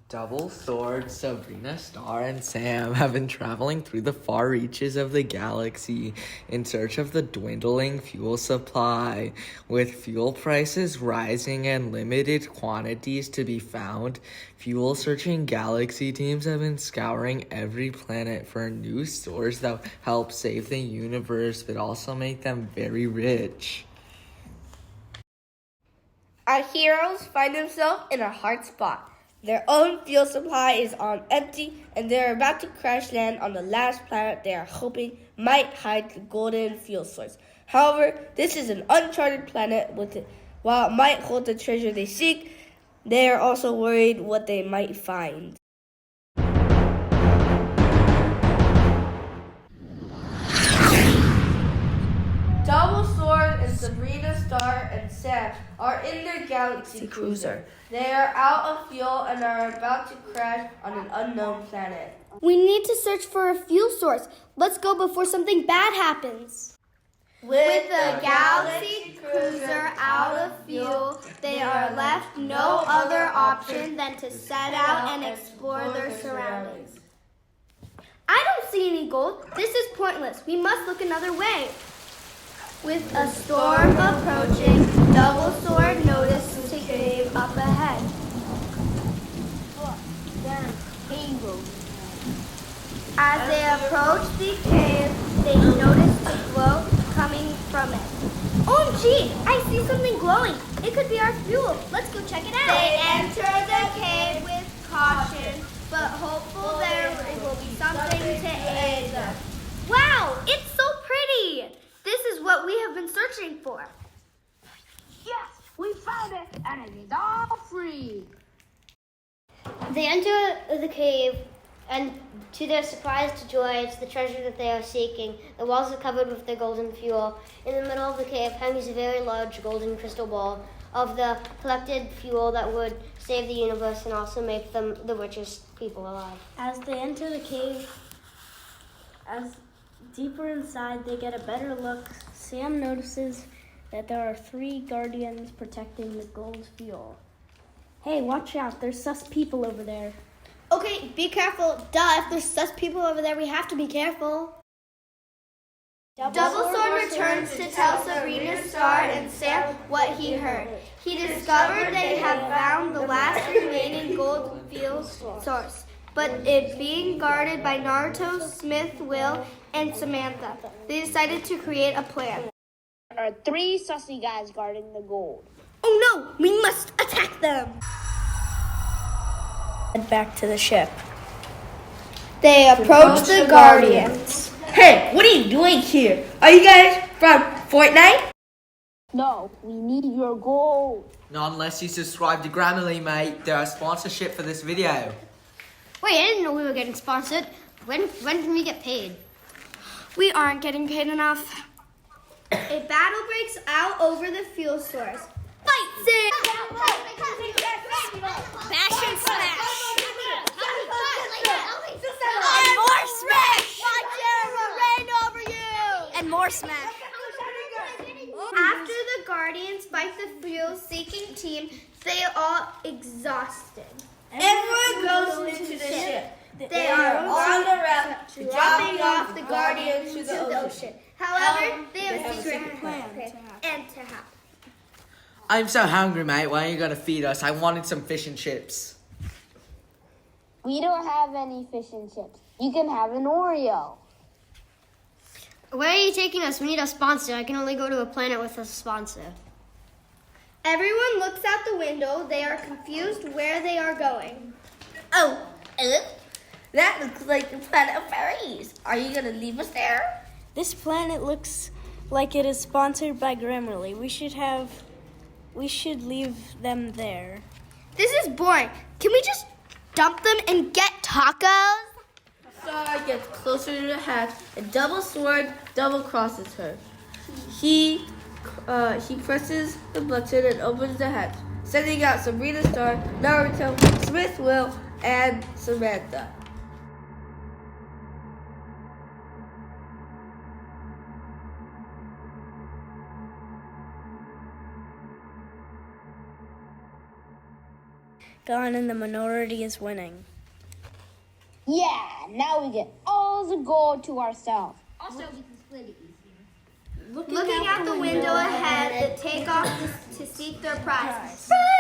Double Sword, Sabrina, Star, and Sam have been traveling through the far reaches of the galaxy in search of the dwindling fuel supply. With fuel prices rising and limited quantities to be found, fuel-searching galaxy teams have been scouring every planet for a new source that will help save the universe but also make them very rich. Our heroes find themselves in a hard spot. Their own fuel supply is on empty, and they're about to crash land on the last planet they are hoping might hide the golden fuel source. However, this is an uncharted planet while it might hold the treasure they seek, they are also worried what they might find. Double Sword and Sabrina, Star, and Sam are in their galaxy cruiser. They are out of fuel and are about to crash on an unknown planet. We need to search for a fuel source. Let's go before something bad happens. With the galaxy cruiser out of fuel, they are left no other option than to set out and explore their surroundings. I don't see any gold. This is pointless. We must look another way. With a storm approaching, Double Sword noticed a cave up ahead. As they approached the cave, they noticed a glow coming from it. OMG! I see something glowing. It could be our fuel. Let's go check it out. They enter the cave with caution, but hopeful there will be something to aid them. Wow! It's so pretty! This is what we have been searching for. Yes, we found it, and it is all free. They enter the cave, and to their surprise to joy, it's the treasure that they are seeking. The walls are covered with their golden fuel. In the middle of the cave hangs a very large golden crystal ball of the collected fuel that would save the universe and also make them the richest people alive. As they enter the cave, as deeper inside, they get a better look. Sam notices that there are 3 guardians protecting the gold fuel. Hey, watch out. There's sus people over there. Okay, be careful. Duh, if there's sus people over there, we have to be careful. Double Sword returns to tell Sabrina, Star, and Sam what he heard. He discovered they had found the last remaining gold fuel source, but it being guarded by Naruto, Smith, Will, and Samantha. They decided to create a plan. There are 3 sussy guys guarding the gold. Oh no, we must attack them! Head back to the ship. They approach the Guardians. Hey, what are you doing here? Are you guys from Fortnite? No, we need your gold. Not unless you subscribe to Grammarly, mate. They're a sponsorship for this video. Wait, I didn't know we were getting sponsored. When can we get paid? We aren't getting paid enough. A battle breaks out over the fuel source. Fight, Sid! Bash and smash! And more smash! Reign over you! And more smash! After the Guardians fight the fuel-seeking team, they are all exhausted. Everyone goes into the ship. They are all around, dropping off the Guardians to the ocean. However, they have a secret plan and to help. I'm so hungry, mate. Why are you gonna feed us? I wanted some fish and chips. We don't have any fish and chips. You can have an Oreo. Where are you taking us? We need a sponsor. I can only go to a planet with a sponsor. Everyone looks out the window. They are confused where they are going. Oh, that looks like the planet of fairies. Are you gonna leave us there? This planet looks like it is sponsored by Grammarly. We should leave them there. This is boring. Can we just dump them and get tacos? Star gets closer to the hatch, and Double Sword double crosses her. He presses the button and opens the hatch, sending out Sabrina, Star, Naruto, Smith, Will, and Samantha. done and the minority is winning. Yeah, now we get all the gold to ourselves. Also, we can split it easier. Looking Looking out the window ahead, they take off to seek their prize. Prize!